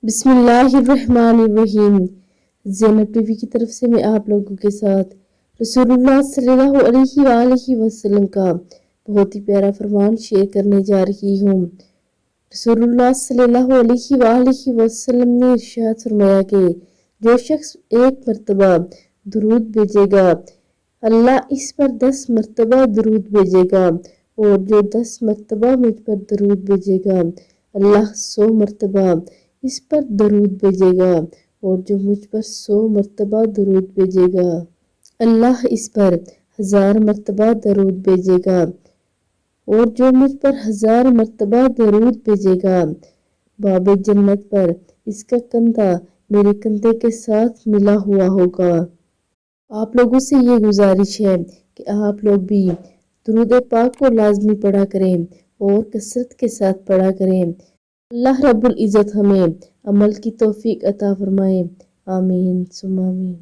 बिस्मिल्लाहिर्रहमानिर्रहीम। ज़ैनब टीवी की तरफ से मैं आप लोगों के साथ रसूलुल्लाह सल्लल्लाहु अलैहि वसल्लम का बहुत ही प्यारा फरमान शेयर करने जा रही हूँ। रसूलुल्लाह सल्लल्लाहु अलैहि वसल्लम ने इरशाद फरमाया कि जो शख्स एक मर्तबा दुरूद भेजेगा अल्लाह इस पर 10 मर्तबा दुरूद भेजेगा, और जो 10 मर्तबा मुझ पर दुरूद भेजेगा अल्लाह 100 मर्तबा इस पर दरूद भेजेगा, और जो मुझ पर 100 मर्तबा दरूद भेजेगा अल्लाह इस पर 1000 मर्तबा दरूद भेजेगा, और जो मुझ पर 1000 मर्तबा दरूद भेजेगा बाब जन्नत पर इसका कंधा मेरे कंधे के साथ मिला हुआ होगा। आप लोगों से ये गुजारिश है कि आप लोग भी दुरूद पाक को लाजमी पढ़ा करें और कसरत के साथ पढ़ा करें। अल्लाह रब्बुल इज़्ज़त हमें अमल की तौफीक अता फरमाए। आमीन सुम्मा आमीन।